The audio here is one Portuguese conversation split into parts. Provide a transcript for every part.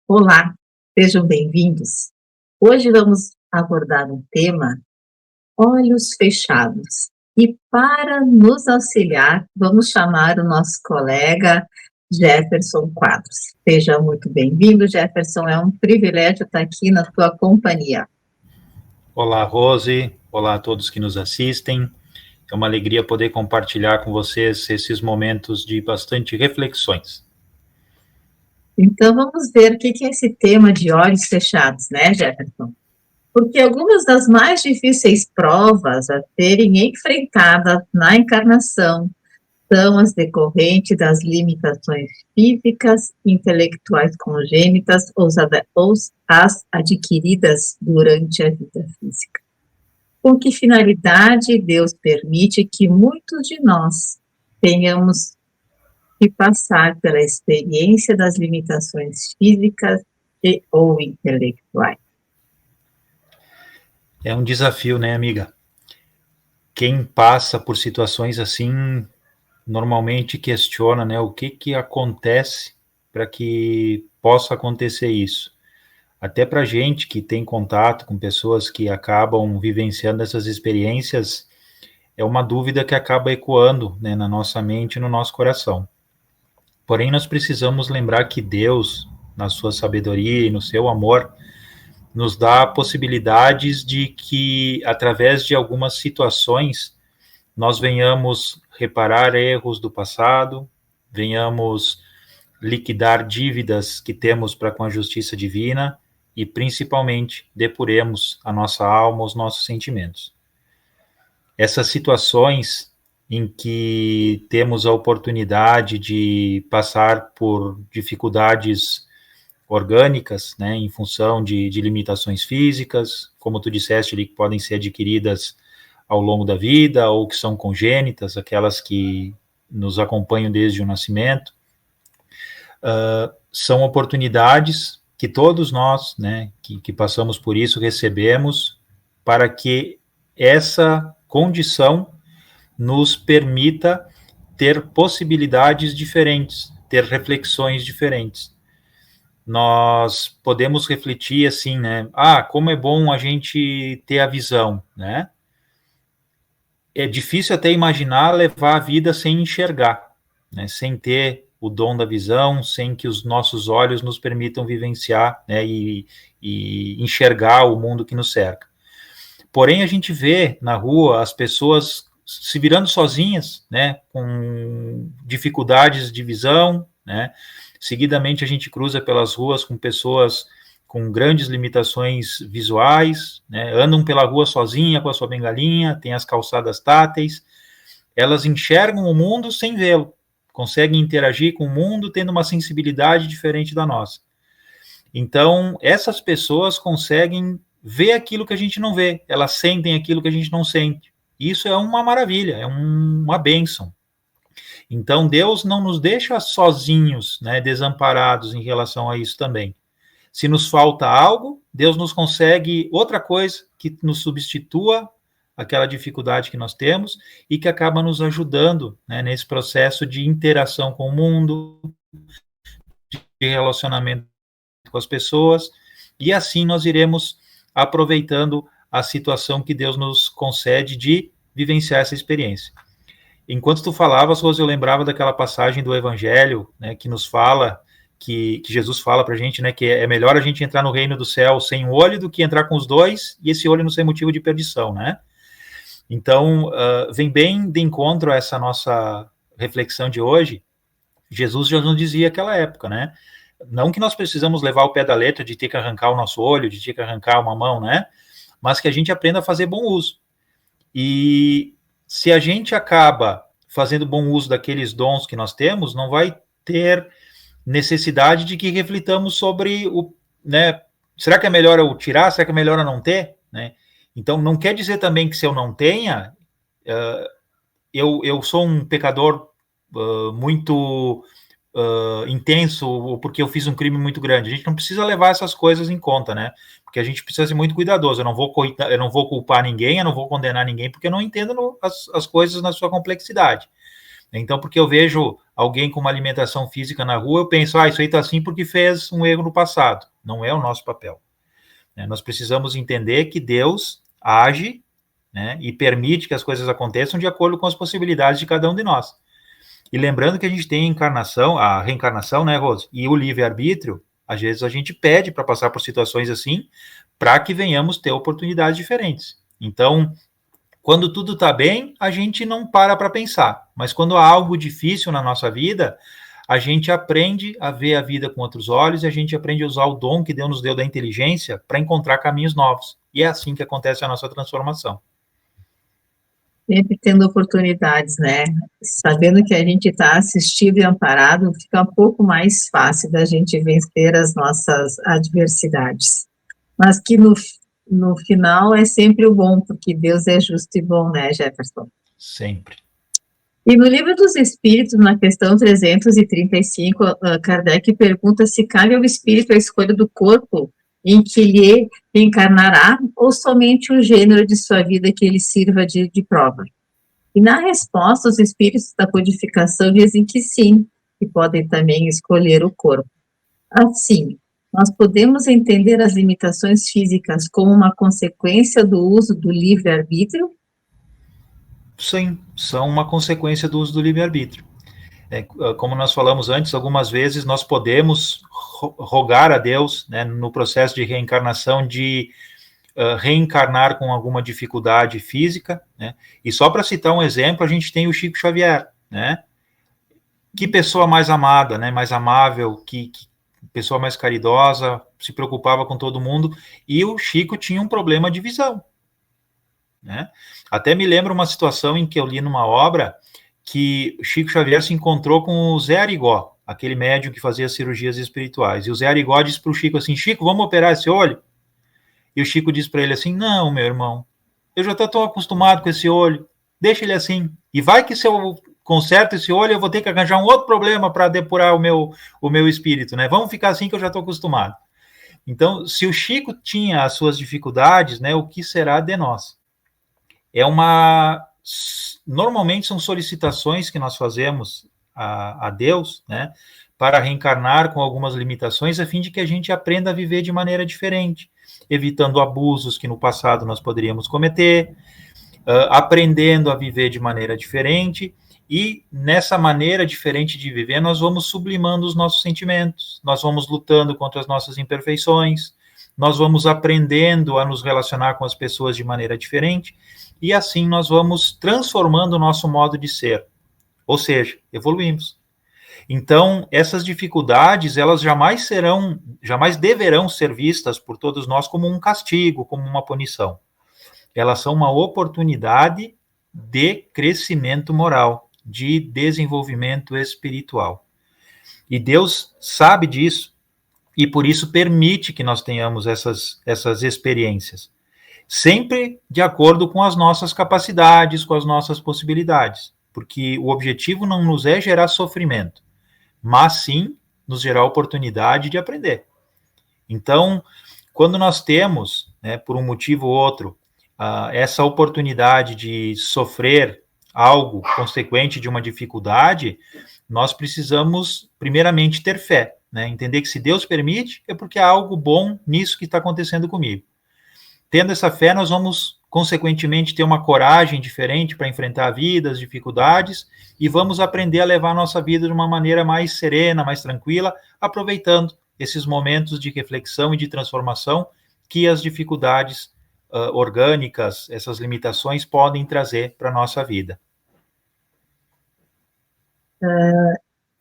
Olá, sejam bem-vindos. Hoje vamos abordar um tema, olhos fechados. E para nos auxiliar, vamos chamar o nosso colega Jefferson Quadros. Seja muito bem-vindo, Jefferson. É um privilégio estar aqui na tua companhia. Olá, Rose. Olá a todos que nos assistem. É uma alegria poder compartilhar com vocês esses momentos de bastante reflexões. Então, vamos ver o que é esse tema de olhos fechados, né, Jefferson? Porque algumas das mais difíceis provas a serem enfrentadas na encarnação são as decorrentes das limitações físicas, intelectuais congênitas ou as adquiridas durante a vida física. Com que finalidade Deus permite que muitos de nós tenhamos que passar pela experiência das limitações físicas ou intelectuais? É um desafio, né, amiga? Quem passa por situações assim, normalmente questiona, né, o que acontece para que possa acontecer isso. Até para gente que tem contato com pessoas que acabam vivenciando essas experiências, é uma dúvida que acaba ecoando, né, na nossa mente e no nosso coração. Porém, nós precisamos lembrar que Deus, na sua sabedoria e no seu amor, nos dá possibilidades de que, através de algumas situações, nós venhamos reparar erros do passado, venhamos liquidar dívidas que temos para com a justiça divina e, principalmente, depuremos a nossa alma, os nossos sentimentos. Essas situações em que temos a oportunidade de passar por dificuldades orgânicas, né, em função de limitações físicas, como tu disseste ali, que podem ser adquiridas ao longo da vida, ou que são congênitas, aquelas que nos acompanham desde o nascimento, são oportunidades que todos nós, né, que passamos por isso, recebemos para que essa condição nos permita ter possibilidades diferentes, ter reflexões diferentes. Nós podemos refletir assim, né? Como é bom a gente ter a visão, né? É difícil até imaginar levar a vida sem enxergar, né? Sem ter o dom da visão, sem que os nossos olhos nos permitam vivenciar, né? E enxergar o mundo que nos cerca. Porém, a gente vê na rua as pessoas se virando sozinhas, né, com dificuldades de visão, né. Seguidamente a gente cruza pelas ruas com pessoas com grandes limitações visuais, né, andam pela rua sozinha com a sua bengalinha, tem as calçadas táteis, elas enxergam o mundo sem vê-lo, conseguem interagir com o mundo tendo uma sensibilidade diferente da nossa. Então, essas pessoas conseguem ver aquilo que a gente não vê, elas sentem aquilo que a gente não sente. Isso é uma maravilha, é uma bênção. Então, Deus não nos deixa sozinhos, né, desamparados em relação a isso também. Se nos falta algo, Deus nos consegue outra coisa que nos substitua aquela dificuldade que nós temos e que acaba nos ajudando, né, nesse processo de interação com o mundo, de relacionamento com as pessoas, e assim nós iremos aproveitando a situação que Deus nos concede de vivenciar essa experiência. Enquanto tu falavas, Rose, eu lembrava daquela passagem do Evangelho, né, que nos fala, que Jesus fala pra gente, né, que é melhor a gente entrar no reino do céu sem um olho do que entrar com os dois, e esse olho não ser motivo de perdição, né? Então, vem bem de encontro a essa nossa reflexão de hoje. Jesus já nos dizia naquela época, né? Não que nós precisamos levar o pé da letra de ter que arrancar o nosso olho, de ter que arrancar uma mão, né? Mas que a gente aprenda a fazer bom uso. E se a gente acaba fazendo bom uso daqueles dons que nós temos, não vai ter necessidade de que reflitamos sobre o, né? Será que é melhor eu tirar? Será que é melhor eu não ter? Né? Então, não quer dizer também que se eu não tenha, eu sou um pecador muito intenso, porque eu fiz um crime muito grande. A gente não precisa levar essas coisas em conta, né? Porque a gente precisa ser muito cuidadoso. Eu não vou culpar ninguém, eu não vou condenar ninguém, porque eu não entendo as coisas na sua complexidade. Então, porque eu vejo alguém com uma alimentação física na rua, eu penso, isso aí está assim porque fez um erro no passado. Não é o nosso papel. Nós precisamos entender que Deus age, né, e permite que as coisas aconteçam de acordo com as possibilidades de cada um de nós. E lembrando que a gente tem a encarnação, a reencarnação, né, Rose, e o livre-arbítrio. Às vezes a gente pede para passar por situações assim, para que venhamos ter oportunidades diferentes. Então, quando tudo está bem, a gente não para pensar. Mas quando há algo difícil na nossa vida, a gente aprende a ver a vida com outros olhos e a gente aprende a usar o dom que Deus nos deu da inteligência para encontrar caminhos novos. E é assim que acontece a nossa transformação. Sempre tendo oportunidades, né? Sabendo que a gente está assistido e amparado, fica um pouco mais fácil da gente vencer as nossas adversidades. Mas que no final é sempre o bom, porque Deus é justo e bom, né, Jefferson? Sempre. E no Livro dos Espíritos, na questão 335, Kardec pergunta se cabe ao espírito a escolha do corpo em que ele encarnará, ou somente o gênero de sua vida que ele sirva de prova. E na resposta, os espíritos da codificação dizem que sim, que podem também escolher o corpo. Assim, nós podemos entender as limitações físicas como uma consequência do uso do livre-arbítrio? Sim, são uma consequência do uso do livre-arbítrio. Como nós falamos antes, algumas vezes nós podemos rogar a Deus, né, no processo de reencarnação, de reencarnar com alguma dificuldade física, né? E só para citar um exemplo, a gente tem o Chico Xavier, né? Que pessoa mais amada, né? Mais amável, que pessoa mais caridosa, se preocupava com todo mundo, e o Chico tinha um problema de visão, né? Até me lembro uma situação em que eu li numa obra que Chico Xavier se encontrou com o Zé Arigó, aquele médium que fazia cirurgias espirituais. E o Zé Arigó disse para o Chico assim, Chico, vamos operar esse olho? E o Chico disse para ele assim, não, meu irmão, eu já estou tão acostumado com esse olho, deixa ele assim. E vai que se eu conserto esse olho, eu vou ter que arranjar um outro problema para depurar o meu espírito, né? Vamos ficar assim que eu já estou acostumado. Então, se o Chico tinha as suas dificuldades, né, o que será de nós? Normalmente são solicitações que nós fazemos a Deus, né, para reencarnar com algumas limitações, a fim de que a gente aprenda a viver de maneira diferente, evitando abusos que no passado nós poderíamos cometer, aprendendo a viver de maneira diferente, e nessa maneira diferente de viver, nós vamos sublimando os nossos sentimentos, nós vamos lutando contra as nossas imperfeições, nós vamos aprendendo a nos relacionar com as pessoas de maneira diferente, e assim nós vamos transformando o nosso modo de ser, ou seja, evoluímos. Então, essas dificuldades, elas jamais deverão ser vistas por todos nós como um castigo, como uma punição. Elas são uma oportunidade de crescimento moral, de desenvolvimento espiritual. E Deus sabe disso, e por isso permite que nós tenhamos essas experiências. Sempre de acordo com as nossas capacidades, com as nossas possibilidades. Porque o objetivo não nos é gerar sofrimento, mas sim nos gerar oportunidade de aprender. Então, quando nós temos, né, por um motivo ou outro, essa oportunidade de sofrer algo consequente de uma dificuldade, nós precisamos, primeiramente, ter fé, né? Entender que se Deus permite, é porque há algo bom nisso que está acontecendo comigo. Tendo essa fé, nós vamos, consequentemente, ter uma coragem diferente para enfrentar a vida, as dificuldades, e vamos aprender a levar a nossa vida de uma maneira mais serena, mais tranquila, aproveitando esses momentos de reflexão e de transformação que as dificuldades orgânicas, essas limitações, podem trazer para a nossa vida.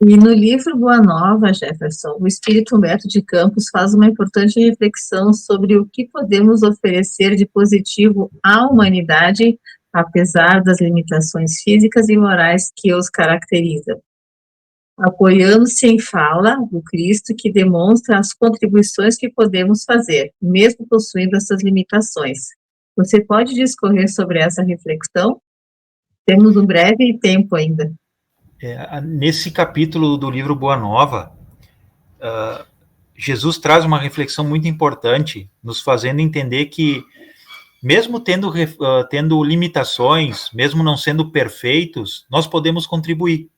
E no livro Boa Nova, Jefferson, o espírito Humberto de Campos faz uma importante reflexão sobre o que podemos oferecer de positivo à humanidade, apesar das limitações físicas e morais que os caracterizam, apoiando-se em fala do Cristo que demonstra as contribuições que podemos fazer, mesmo possuindo essas limitações. Você pode discorrer sobre essa reflexão? Temos um breve tempo ainda. Nesse capítulo do livro Boa Nova, Jesus traz uma reflexão muito importante, nos fazendo entender que mesmo tendo limitações, mesmo não sendo perfeitos, nós podemos contribuir.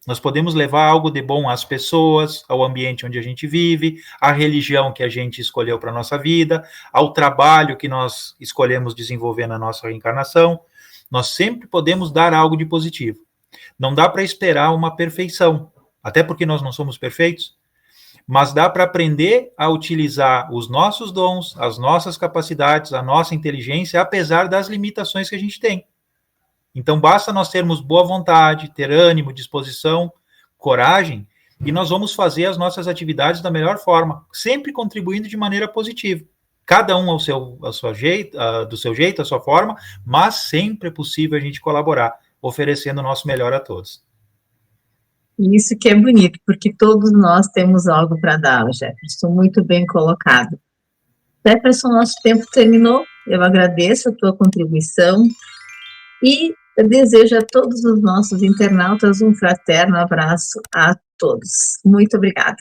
Nós podemos levar algo de bom às pessoas, ao ambiente onde a gente vive, à religião que a gente escolheu para a nossa vida, ao trabalho que nós escolhemos desenvolver na nossa reencarnação. Nós sempre podemos dar algo de positivo. Não dá para esperar uma perfeição, até porque nós não somos perfeitos, mas dá para aprender a utilizar os nossos dons, as nossas capacidades, a nossa inteligência, apesar das limitações que a gente tem. Então, basta nós termos boa vontade, ter ânimo, disposição, coragem, e nós vamos fazer as nossas atividades da melhor forma, sempre contribuindo de maneira positiva. Cada um do seu jeito, a sua forma, mas sempre é possível a gente colaborar, oferecendo o nosso melhor a todos. Isso que é bonito, porque todos nós temos algo para dar, Jefferson, muito bem colocado. Jefferson, nosso tempo terminou, eu agradeço a tua contribuição e eu desejo a todos os nossos internautas um fraterno abraço a todos. Muito obrigada.